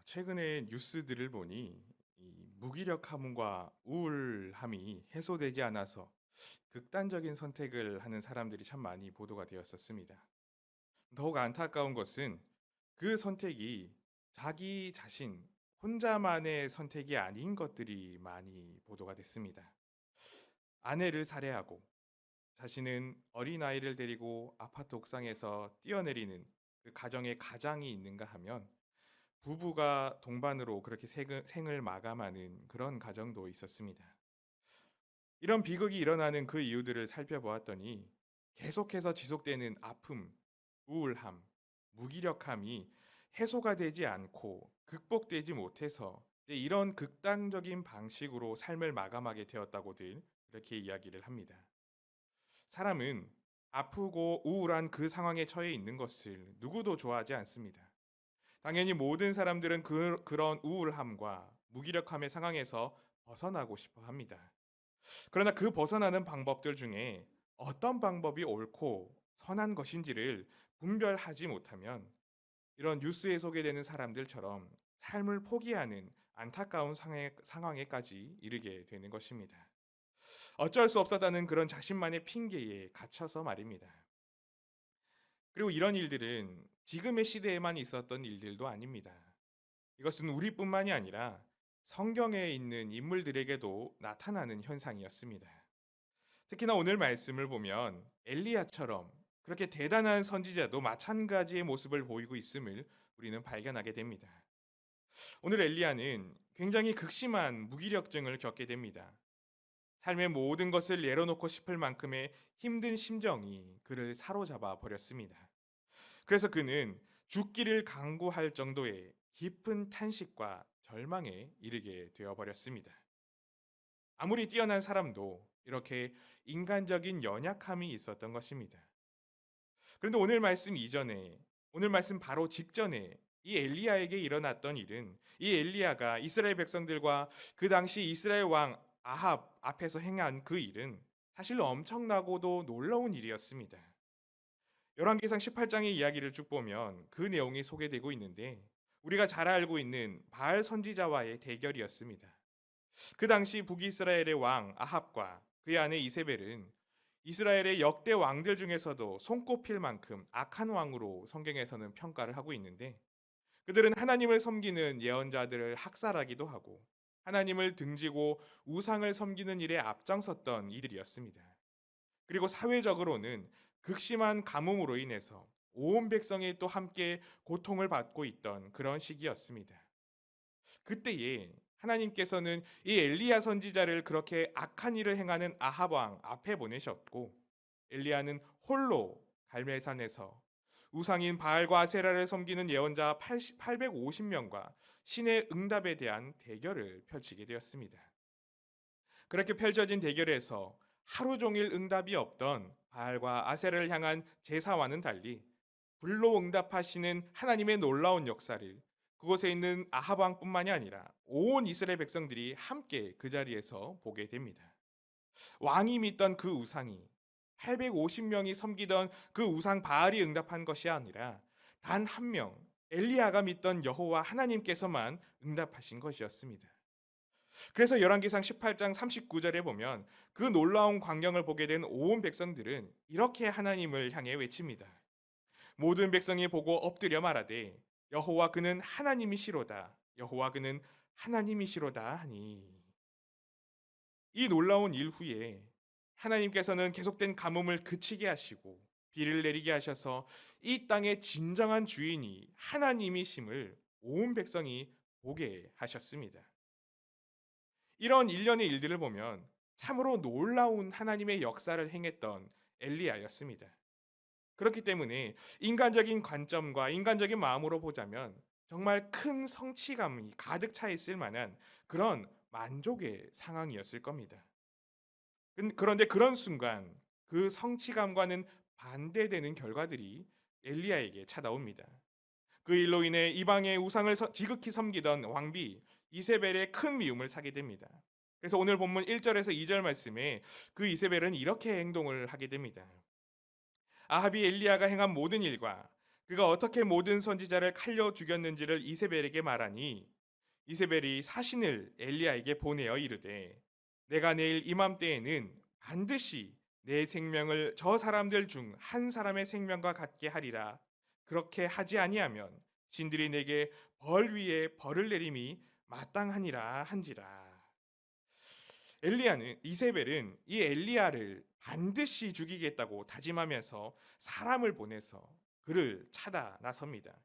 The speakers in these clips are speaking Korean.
최근에 뉴스들을 보니 이 무기력함과 우울함이 해소되지 않아서 극단적인 선택을 하는 사람들이 참 많이 보도가 되었었습니다. 더욱 안타까운 것은 그 선택이 자기 자신 혼자만의 선택이 아닌 것들이 많이 보도가 됐습니다. 아내를 살해하고 자신은 어린아이를 데리고 아파트 옥상에서 뛰어내리는 그 가정의 가장이 있는가 하면 부부가 동반으로 그렇게 생을 마감하는 그런 가정도 있었습니다. 이런 비극이 일어나는 그 이유들을 살펴보았더니 계속해서 지속되는 아픔, 우울함, 무기력함이 해소가 되지 않고 극복되지 못해서 이제 이런 극단적인 방식으로 삶을 마감하게 되었다고들 그렇게 이야기를 합니다. 사람은 아프고 우울한 그 상황에 처해 있는 것을 누구도 좋아하지 않습니다. 당연히 모든 사람들은 그런 우울함과 무기력함의 상황에서 벗어나고 싶어 합니다. 그러나 그 벗어나는 방법들 중에 어떤 방법이 옳고 선한 것인지를 분별하지 못하면 이런 뉴스에 소개되는 사람들처럼 삶을 포기하는 안타까운 상황에까지 이르게 되는 것입니다. 어쩔 수 없었다는 그런 자신만의 핑계에 갇혀서 말입니다. 그리고 이런 일들은 지금의 시대에만 있었던 일들도 아닙니다. 이것은 우리뿐만이 아니라 성경에 있는 인물들에게도 나타나는 현상이었습니다. 특히나 오늘 말씀을 보면 엘리야처럼 그렇게 대단한 선지자도 마찬가지의 모습을 보이고 있음을 우리는 발견하게 됩니다. 오늘 엘리야는 굉장히 극심한 무기력증을 겪게 됩니다. 삶의 모든 것을 내려놓고 싶을 만큼의 힘든 심정이 그를 사로잡아 버렸습니다. 그래서 그는 죽기를 강구할 정도의 깊은 탄식과 절망에 이르게 되어 버렸습니다. 아무리 뛰어난 사람도 이렇게 인간적인 연약함이 있었던 것입니다. 그런데 오늘 말씀 이전에, 오늘 말씀 바로 직전에 이 엘리야에게 일어났던 일은 이 엘리야가 이스라엘 백성들과 그 당시 이스라엘 왕 아합 앞에서 행한 그 일은 사실 엄청나고도 놀라운 일이었습니다. 열왕기상 18장의 이야기를 쭉 보면 그 내용이 소개되고 있는데 우리가 잘 알고 있는 바알 선지자와의 대결이었습니다. 그 당시 북이스라엘의 왕 아합과 그의 아내 이세벨은 이스라엘의 역대 왕들 중에서도 손꼽힐 만큼 악한 왕으로 성경에서는 평가를 하고 있는데 그들은 하나님을 섬기는 예언자들을 학살하기도 하고 하나님을 등지고 우상을 섬기는 일에 앞장섰던 이들이었습니다. 그리고 사회적으로는 극심한 가뭄으로 인해서 온 백성이 또 함께 고통을 받고 있던 그런 시기였습니다. 그때에 하나님께서는 이 엘리야 선지자를 그렇게 악한 일을 행하는 아합 왕 앞에 보내셨고 엘리야는 홀로 갈멜산에서 우상인 바알과 아세라를 섬기는 예언자 850명과 신의 응답에 대한 대결을 펼치게 되었습니다. 그렇게 펼쳐진 대결에서 하루 종일 응답이 없던 바알과 아세라를 향한 제사와는 달리 불로 응답하시는 하나님의 놀라운 역사를 그곳에 있는 아합 왕뿐만이 아니라 온 이스라엘 백성들이 함께 그 자리에서 보게 됩니다. 왕이 믿던 그 우상이 850명이 섬기던 그 우상 바알이 응답한 것이 아니라 단 한 명 엘리야가 믿던 여호와 하나님께서만 응답하신 것이었습니다. 그래서 열왕기상 18장 39절에 보면 그 놀라운 광경을 보게 된 온 백성들은 이렇게 하나님을 향해 외칩니다. 모든 백성이 보고 엎드려 말하되 여호와 그는 하나님이시로다. 여호와 그는 하나님이시로다 하니. 이 놀라운 일 후에 하나님께서는 계속된 가뭄을 그치게 하시고 비를 내리게 하셔서 이 땅의 진정한 주인이 하나님이심을 온 백성이 보게 하셨습니다. 이런 일련의 일들을 보면 참으로 놀라운 하나님의 역사를 행했던 엘리야였습니다. 그렇기 때문에 인간적인 관점과 인간적인 마음으로 보자면 정말 큰 성취감이 가득 차 있을 만한 그런 만족의 상황이었을 겁니다. 그런데 그런 순간 그 성취감과는 반대되는 결과들이 엘리야에게 찾아옵니다. 그 일로 인해 이방의 우상을 지극히 섬기던 왕비 이세벨의 큰 미움을 사게 됩니다. 그래서 오늘 본문 1절에서 2절 말씀에 그 이세벨은 이렇게 행동을 하게 됩니다. 아합이 엘리야가 행한 모든 일과 그가 어떻게 모든 선지자를 칼려 죽였는지를 이세벨에게 말하니 이세벨이 사신을 엘리야에게 보내어 이르되 내가 내일 이맘때에는 반드시 내 생명을 저 사람들 중 한 사람의 생명과 같게 하리라. 그렇게 하지 아니하면 신들이 내게 벌 위에 벌을 내림이 마땅하니라 한지라. 엘리야는 이세벨은 이 엘리야를 반드시 죽이겠다고 다짐하면서 사람을 보내서 그를 찾아 나섭니다.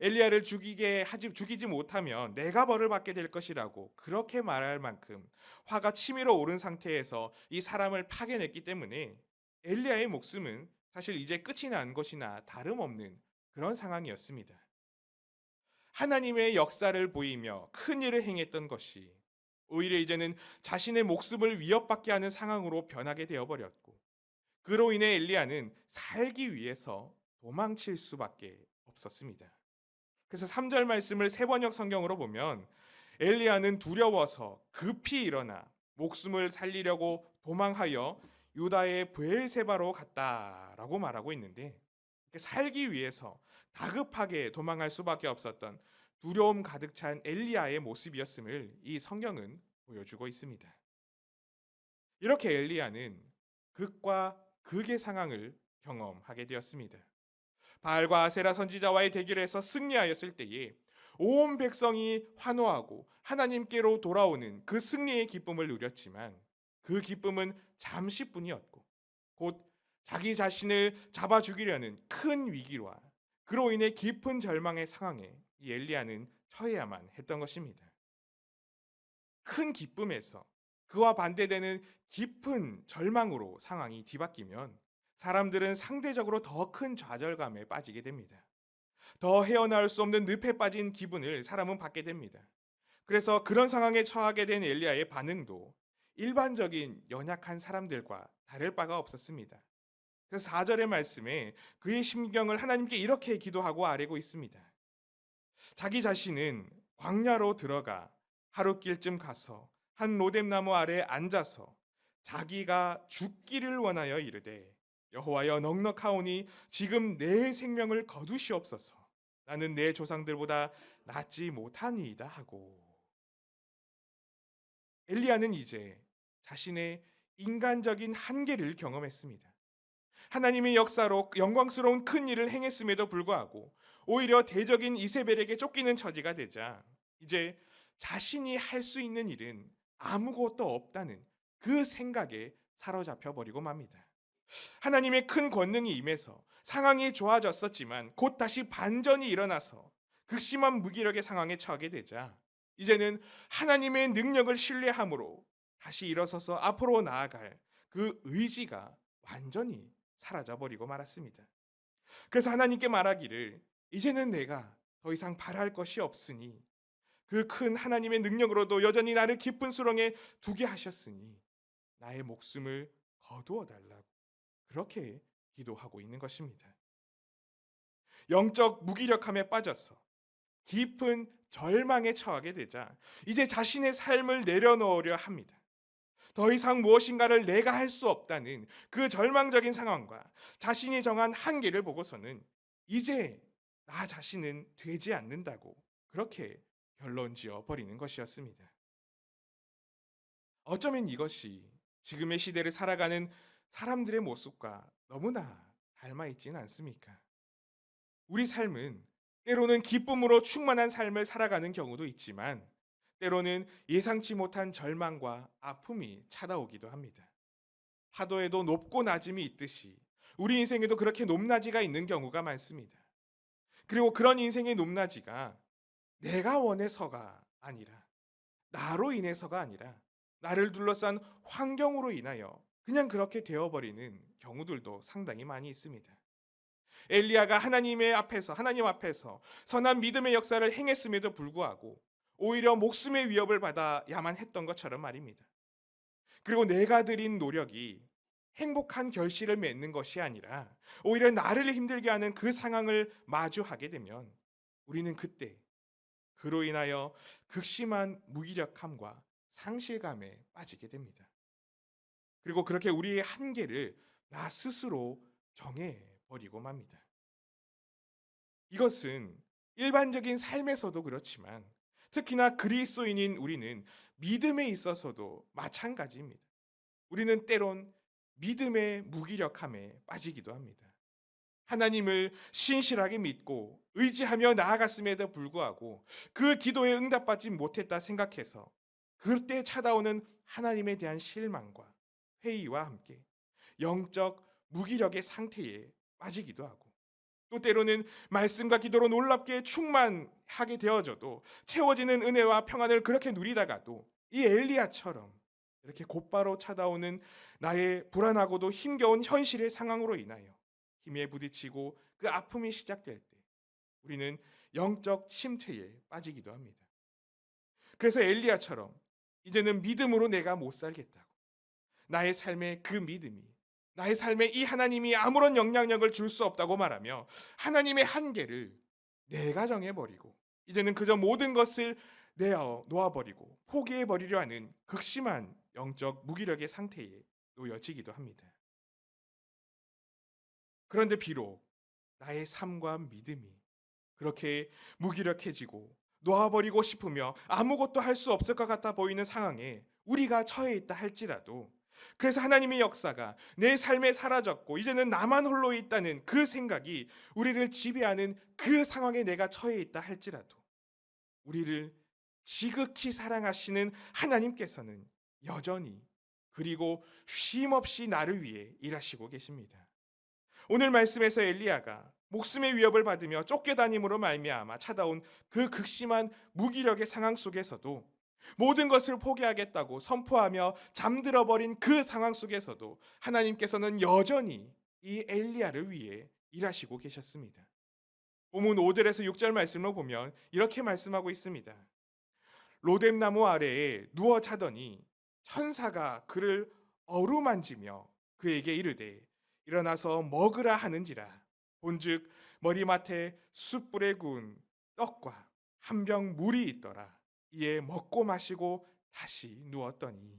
엘리야를 죽이지 못하면 내가 벌을 받게 될 것이라고 그렇게 말할 만큼 화가 치밀어 오른 상태에서 이 사람을 파견했기 때문에 엘리야의 목숨은 사실 이제 끝이 난 것이나 다름없는 그런 상황이었습니다. 하나님의 역사를 보이며 큰 일을 행했던 것이 오히려 이제는 자신의 목숨을 위협받게 하는 상황으로 변하게 되어 버렸고 그로 인해 엘리야는 살기 위해서 도망칠 수밖에 없었습니다. 그래서 3절 말씀을 세번역 성경으로 보면 엘리야는 두려워서 급히 일어나 목숨을 살리려고 도망하여 유다의 브엘세바로 갔다라고 말하고 있는데 살기 위해서 다급하게 도망할 수밖에 없었던 두려움 가득 찬 엘리야의 모습이었음을 이 성경은 보여주고 있습니다. 이렇게 엘리야는 극과 극의 상황을 경험하게 되었습니다. 바알과 아세라 선지자와의 대결에서 승리하였을 때에 온 백성이 환호하고 하나님께로 돌아오는 그 승리의 기쁨을 누렸지만 그 기쁨은 잠시뿐이었고 곧 자기 자신을 잡아 죽이려는 큰 위기와 그로 인해 깊은 절망의 상황에 이 엘리야는 처해야만 했던 것입니다. 큰 기쁨에서 그와 반대되는 깊은 절망으로 상황이 뒤바뀌면 사람들은 상대적으로 더 큰 좌절감에 빠지게 됩니다. 더 헤어나올 수 없는 늪에 빠진 기분을 사람은 받게 됩니다. 그래서 그런 상황에 처하게 된 엘리야의 반응도 일반적인 연약한 사람들과 다를 바가 없었습니다. 그래서 4절의 말씀에 그의 심경을 하나님께 이렇게 기도하고 아뢰고 있습니다. 자기 자신은 광야로 들어가 하룻길쯤 가서 한 로뎀나무 아래 앉아서 자기가 죽기를 원하여 이르되 여호와여 넉넉하오니 지금 내 생명을 거두시옵소서. 나는 내 조상들보다 낫지 못하니이다 하고 엘리야는 이제 자신의 인간적인 한계를 경험했습니다. 하나님의 역사로 영광스러운 큰 일을 행했음에도 불구하고 오히려 대적인 이세벨에게 쫓기는 처지가 되자 이제 자신이 할 수 있는 일은 아무것도 없다는 그 생각에 사로잡혀 버리고 맙니다. 하나님의 큰 권능이 임해서 상황이 좋아졌었지만 곧 다시 반전이 일어나서 극심한 무기력의 상황에 처하게 되자 이제는 하나님의 능력을 신뢰함으로 다시 일어서서 앞으로 나아갈 그 의지가 완전히 사라져 버리고 말았습니다. 그래서 하나님께 말하기를 이제는 내가 더 이상 바랄 것이 없으니 그 큰 하나님의 능력으로도 여전히 나를 깊은 수렁에 두게 하셨으니 나의 목숨을 거두어 달라고 그렇게 기도하고 있는 것입니다. 영적 무기력함에 빠져서 깊은 절망에 처하게 되자 이제 자신의 삶을 내려놓으려 합니다. 더 이상 무엇인가를 내가 할 수 없다는 그 절망적인 상황과 자신이 정한 한계를 보고서는 이제 나 자신은 되지 않는다고 그렇게 결론지어 버리는 것이었습니다. 어쩌면 이것이 지금의 시대를 살아가는 사람들의 모습과 너무나 닮아 있지는 않습니까? 우리 삶은 때로는 기쁨으로 충만한 삶을 살아가는 경우도 있지만 때로는 예상치 못한 절망과 아픔이 찾아오기도 합니다. 파도에도 높고 낮음이 있듯이 우리 인생에도 그렇게 높낮이가 있는 경우가 많습니다. 그리고 그런 인생의 높낮이가 내가 원해서가 아니라 나로 인해서가 아니라 나를 둘러싼 환경으로 인하여 그냥 그렇게 되어버리는 경우들도 상당히 많이 있습니다. 엘리야가 하나님 앞에서 선한 믿음의 역사를 행했음에도 불구하고 오히려 목숨의 위협을 받아야만 했던 것처럼 말입니다. 그리고 내가 들인 노력이 행복한 결실을 맺는 것이 아니라 오히려 나를 힘들게 하는 그 상황을 마주하게 되면 우리는 그때 그로 인하여 극심한 무기력함과 상실감에 빠지게 됩니다. 그리고 그렇게 우리의 한계를 나 스스로 정해 버리고 맙니다. 이것은 일반적인 삶에서도 그렇지만 특히나 그리스도인인 우리는 믿음에 있어서도 마찬가지입니다. 우리는 때론 믿음의 무기력함에 빠지기도 합니다. 하나님을 신실하게 믿고 의지하며 나아갔음에도 불구하고 그 기도에 응답받지 못했다 생각해서 그때 찾아오는 하나님에 대한 실망과 회의와 함께 영적 무기력의 상태에 빠지기도 하고, 또 때로는 말씀과 기도로 놀랍게 충만하게 되어져도 채워지는 은혜와 평안을 그렇게 누리다가도 이 엘리야처럼 이렇게 곧바로 찾아오는 나의 불안하고도 힘겨운 현실의 상황으로 인하여 힘에 부딪히고 그 아픔이 시작될 때 우리는 영적 침체에 빠지기도 합니다. 그래서 엘리야처럼 이제는 믿음으로 내가 못 살겠다고, 나의 삶의 그 믿음이, 나의 삶에 이 하나님이 아무런 영향력을 줄 수 없다고 말하며 하나님의 한계를 내가 정해버리고 이제는 그저 모든 것을 내어 놓아버리고 포기해버리려 하는 극심한 영적 무기력의 상태에 놓여지기도 합니다. 그런데 비록 나의 삶과 믿음이 그렇게 무기력해지고 놓아버리고 싶으며 아무것도 할 수 없을 것 같아 보이는 상황에 우리가 처해 있다 할지라도, 그래서 하나님의 역사가 내 삶에 사라졌고 이제는 나만 홀로 있다는 그 생각이 우리를 지배하는 그 상황에 내가 처해 있다 할지라도 우리를 지극히 사랑하시는 하나님께서는 여전히 그리고 쉼없이 나를 위해 일하시고 계십니다. 오늘 말씀에서 엘리야가 목숨의 위협을 받으며 쫓겨다님으로 말미암아 찾아온 그 극심한 무기력의 상황 속에서도, 모든 것을 포기하겠다고 선포하며 잠들어 버린 그 상황 속에서도 하나님께서는 여전히 이 엘리야를 위해 일하시고 계셨습니다. 본문 5절에서 6절 말씀을 보면 이렇게 말씀하고 있습니다. 로뎀나무 아래에 누워 자더니 천사가 그를 어루만지며 그에게 이르되 일어나서 먹으라 하는지라. 본즉 머리맡에 숯불에 구운 떡과 한 병 물이 있더라. 이에 먹고 마시고 다시 누웠더니.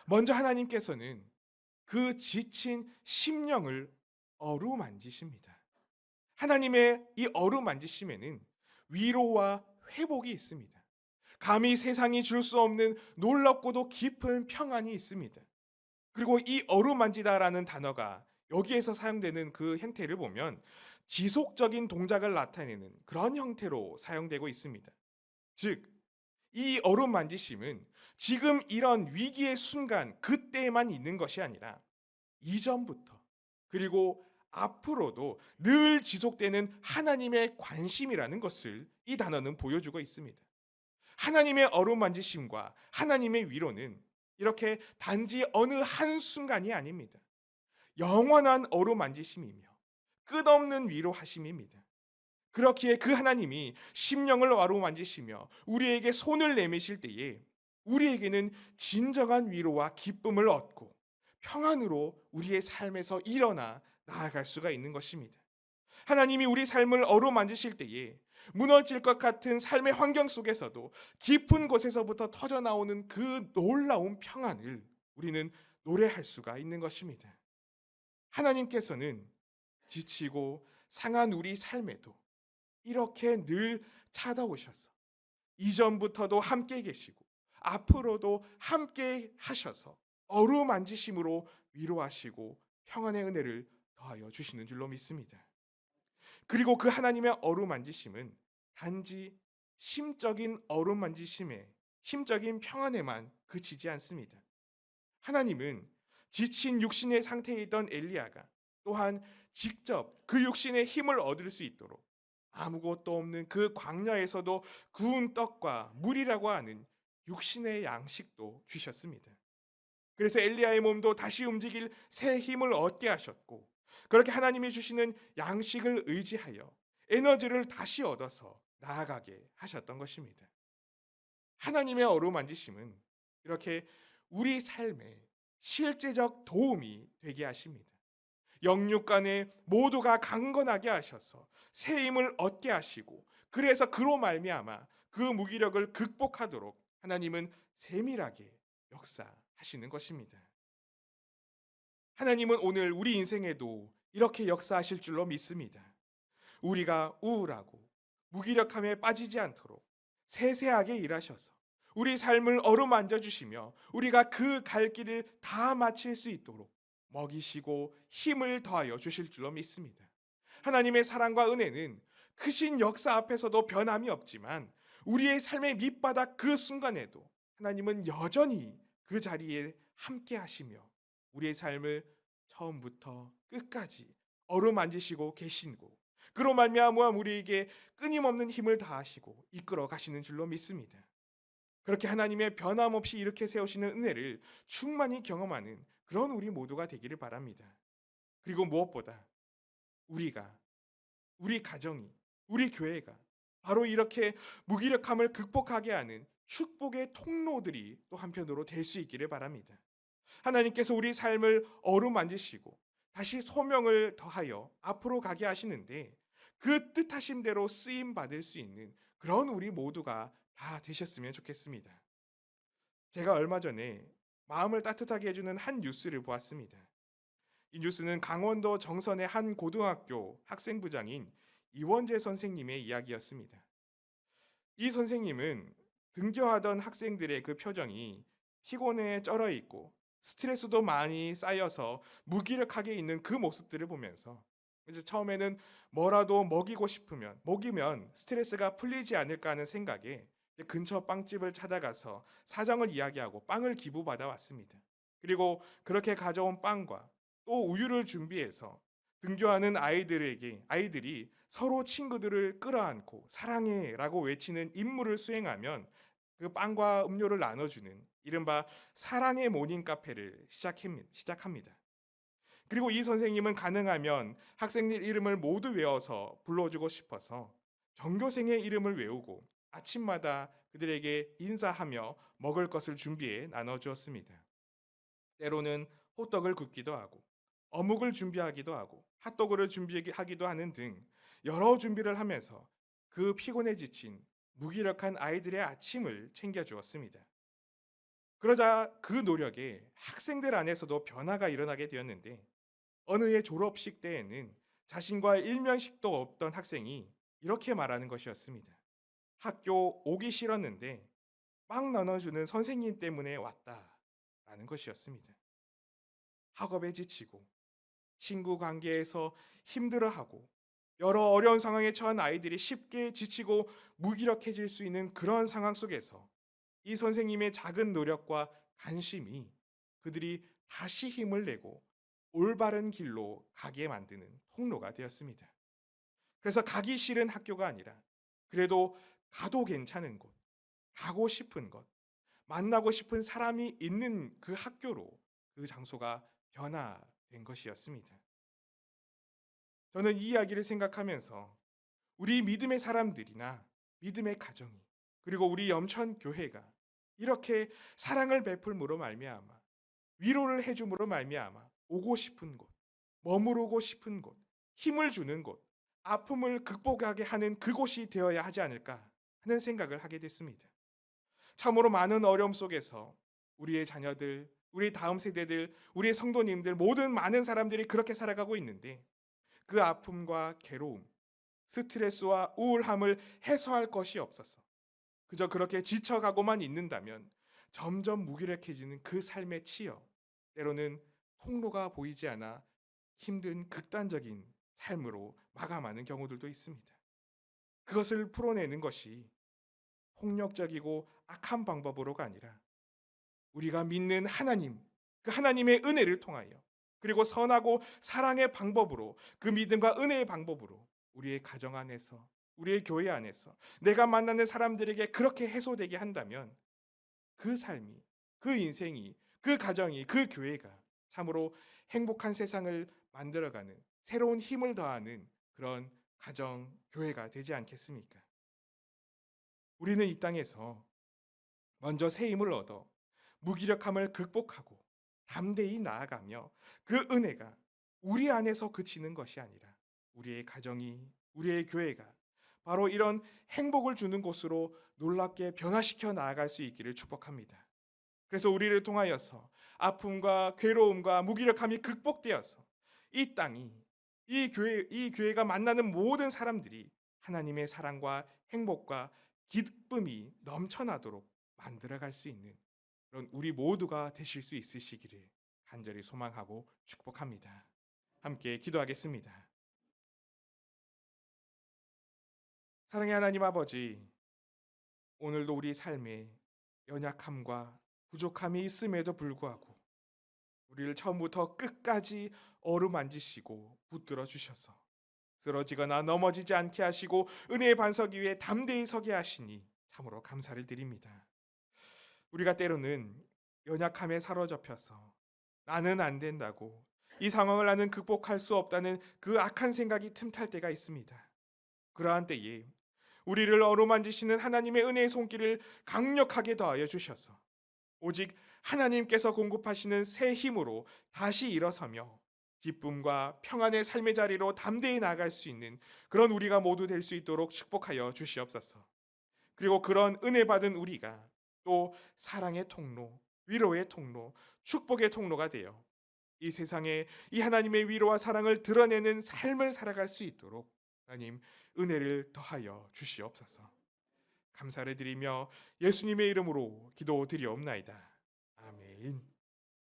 먼저 하나님께서는 그 지친 심령을 어루만지십니다. 하나님의 이 어루만지심에는 위로와 회복이 있습니다. 감히 세상이 줄 수 없는 놀랍고도 깊은 평안이 있습니다. 그리고 이 어루만지다라는 단어가 여기에서 사용되는 그 형태를 보면 지속적인 동작을 나타내는 그런 형태로 사용되고 있습니다. 즉, 이 어루만지심은 지금 이런 위기의 순간 그때에만 있는 것이 아니라 이전부터 그리고 앞으로도 늘 지속되는 하나님의 관심이라는 것을 이 단어는 보여주고 있습니다. 하나님의 어루만지심과 하나님의 위로는 이렇게 단지 어느 한순간이 아닙니다. 영원한 어루만지심이며 끝없는 위로하심입니다. 그렇기에 그 하나님이 심령을 어루만지시며 우리에게 손을 내미실 때에 우리에게는 진정한 위로와 기쁨을 얻고 평안으로 우리의 삶에서 일어나 나아갈 수가 있는 것입니다. 하나님이 우리 삶을 어루만지실 때에 무너질 것 같은 삶의 환경 속에서도 깊은 곳에서부터 터져나오는 그 놀라운 평안을 우리는 노래할 수가 있는 것입니다. 하나님께서는 지치고 상한 우리 삶에도 이렇게 늘 찾아오셔서 이전부터도 함께 계시고 앞으로도 함께 하셔서 어루만지심으로 위로하시고 평안의 은혜를 더하여 주시는 줄로 믿습니다. 그리고 그 하나님의 어루만지심은 단지 심적인 어루만지심에, 심적인 평안에만 그치지 않습니다. 하나님은 지친 육신의 상태에 있던 엘리야가 또한 직접 그 육신의 힘을 얻을 수 있도록 아무것도 없는 그 광야에서도 구운 떡과 물이라고 하는 육신의 양식도 주셨습니다. 그래서 엘리야의 몸도 다시 움직일 새 힘을 얻게 하셨고, 그렇게 하나님이 주시는 양식을 의지하여 에너지를 다시 얻어서 나아가게 하셨던 것입니다. 하나님의 어루만지심은 이렇게 우리 삶에 실제적 도움이 되게 하십니다. 영육간에 모두가 강건하게 하셔서 새 힘을 얻게 하시고, 그래서 그로 말미암아 그 무기력을 극복하도록 하나님은 세밀하게 역사하시는 것입니다. 하나님은 오늘 우리 인생에도 이렇게 역사하실 줄로 믿습니다. 우리가 우울하고 무기력함에 빠지지 않도록 세세하게 일하셔서 우리 삶을 어루만져 주시며 우리가 그 갈 길을 다 마칠 수 있도록 먹이시고 힘을 더하여 주실 줄로 믿습니다. 하나님의 사랑과 은혜는 크신 역사 앞에서도 변함이 없지만 우리의 삶의 밑바닥 그 순간에도 하나님은 여전히 그 자리에 함께 하시며 우리의 삶을 처음부터 끝까지 어루만지시고 계시고 그로 말미암아 우리에게 끊임없는 힘을 다하시고 이끌어 가시는 줄로 믿습니다. 그렇게 하나님의 변함없이 이렇게 세우시는 은혜를 충만히 경험하는 그런 우리 모두가 되기를 바랍니다. 그리고 무엇보다 우리가, 우리 가정이, 우리 교회가 바로 이렇게 무기력함을 극복하게 하는 축복의 통로들이 또 한편으로 될 수 있기를 바랍니다. 하나님께서 우리 삶을 어루만지시고 다시 소명을 더하여 앞으로 가게 하시는데 그 뜻하심대로 쓰임 받을 수 있는 그런 우리 모두가 다 되셨으면 좋겠습니다. 제가 얼마 전에 마음을 따뜻하게 해주는 한 뉴스를 보았습니다. 이 뉴스는 강원도 정선의 한 고등학교 학생부장인 이원재 선생님의 이야기였습니다. 이 선생님은 등교하던 학생들의 그 표정이 피곤에 쩔어 있고 스트레스도 많이 쌓여서 무기력하게 있는 그 모습들을 보면서 이제 처음에는 뭐라도 먹이면 스트레스가 풀리지 않을까 하는 생각에 근처 빵집을 찾아가서 사정을 이야기하고 빵을 기부받아 왔습니다. 그리고 그렇게 가져온 빵과 또 우유를 준비해서 등교하는 아이들이 서로 친구들을 끌어안고 사랑해라고 외치는 임무를 수행하면 그 빵과 음료를 나눠주는 이른바 사랑의 모닝 카페를 시작합니다. 그리고 이 선생님은 가능하면 학생들 이름을 모두 외워서 불러주고 싶어서 전교생의 이름을 외우고 아침마다 그들에게 인사하며 먹을 것을 준비해 나눠주었습니다. 때로는 호떡을 굽기도 하고 어묵을 준비하기도 하고 핫도그를 준비하기도 하는 등 여러 준비를 하면서 그 피곤에 지친 무기력한 아이들의 아침을 챙겨주었습니다. 그러자 그 노력에 학생들 안에서도 변화가 일어나게 되었는데 어느 해 졸업식 때에는 자신과 일면식도 없던 학생이 이렇게 말하는 것이었습니다. 학교 오기 싫었는데 빵 나눠주는 선생님 때문에 왔다라는 것이었습니다. 학업에 지치고 친구 관계에서 힘들어하고 여러 어려운 상황에 처한 아이들이 쉽게 지치고 무기력해질 수 있는 그런 상황 속에서 이 선생님의 작은 노력과 관심이 그들이 다시 힘을 내고 올바른 길로 가게 만드는 통로가 되었습니다. 그래서 가기 싫은 학교가 아니라 그래도 가도 괜찮은 곳, 가고 싶은 곳, 만나고 싶은 사람이 있는 그 학교로 그 장소가 변화된 것이었습니다. 저는 이 이야기를 생각하면서 우리 믿음의 사람들이나 믿음의 가정이 그리고 우리 염천 교회가 이렇게 사랑을 베풀므로 말미암아 위로를 해줌으로 말미암아 오고 싶은 곳, 머무르고 싶은 곳, 힘을 주는 곳, 아픔을 극복하게 하는 그곳이 되어야 하지 않을까 하는 생각을 하게 됐습니다. 참으로 많은 어려움 속에서 우리의 자녀들, 우리 다음 세대들, 우리의 성도님들 모든 많은 사람들이 그렇게 살아가고 있는데 그 아픔과 괴로움, 스트레스와 우울함을 해소할 것이 없어서 그저 그렇게 지쳐가고만 있는다면 점점 무기력해지는 그 삶에 치여 때로는 통로가 보이지 않아 힘든 극단적인 삶으로 마감하는 경우들도 있습니다. 그것을 풀어내는 것이 폭력적이고 악한 방법으로가 아니라 우리가 믿는 하나님, 그 하나님의 은혜를 통하여 그리고 선하고 사랑의 방법으로 그 믿음과 은혜의 방법으로 우리의 가정 안에서 우리의 교회 안에서 내가 만나는 사람들에게 그렇게 해소되게 한다면 그 삶이 그 인생이 그 가정이 그 교회가 참으로 행복한 세상을 만들어가는 새로운 힘을 더하는 그런 가정 교회가 되지 않겠습니까? 우리는 이 땅에서 먼저 새 힘을 얻어 무기력함을 극복하고 담대히 나아가며 그 은혜가 우리 안에서 그치는 것이 아니라 우리의 가정이 우리의 교회가 바로 이런 행복을 주는 곳으로 놀랍게 변화시켜 나아갈 수 있기를 축복합니다. 그래서 우리를 통하여서 아픔과 괴로움과 무기력함이 극복되어서 이 땅이 이 교회가 만나는 모든 사람들이 하나님의 사랑과 행복과 기쁨이 넘쳐나도록 만들어갈 수 있는 그런 우리 모두가 되실 수 있으시기를 간절히 소망하고 축복합니다. 함께 기도하겠습니다. 사랑의 하나님 아버지, 오늘도 우리 삶에 연약함과 부족함이 있음에도 불구하고 우리를 처음부터 끝까지 어루만지시고 붙들어 주셔서 쓰러지거나 넘어지지 않게 하시고 은혜의 반석 위에 담대히 서게 하시니 참으로 감사를 드립니다. 우리가 때로는 연약함에 사로잡혀서 나는 안 된다고, 이 상황을 나는 극복할 수 없다는 그 악한 생각이 틈탈 때가 있습니다. 그러한 때에 우리를 어루만지시는 하나님의 은혜의 손길을 강력하게 더하여 주셔서 오직 하나님께서 공급하시는 새 힘으로 다시 일어서며 기쁨과 평안의 삶의 자리로 담대히 나아갈 수 있는 그런 우리가 모두 될 수 있도록 축복하여 주시옵소서. 그리고 그런 은혜 받은 우리가 또 사랑의 통로, 위로의 통로, 축복의 통로가 되어 이 세상에 이 하나님의 위로와 사랑을 드러내는 삶을 살아갈 수 있도록 하나님 은혜를 더하여 주시옵소서. 감사를 드리며 예수님의 이름으로 기도드리옵나이다. 아멘.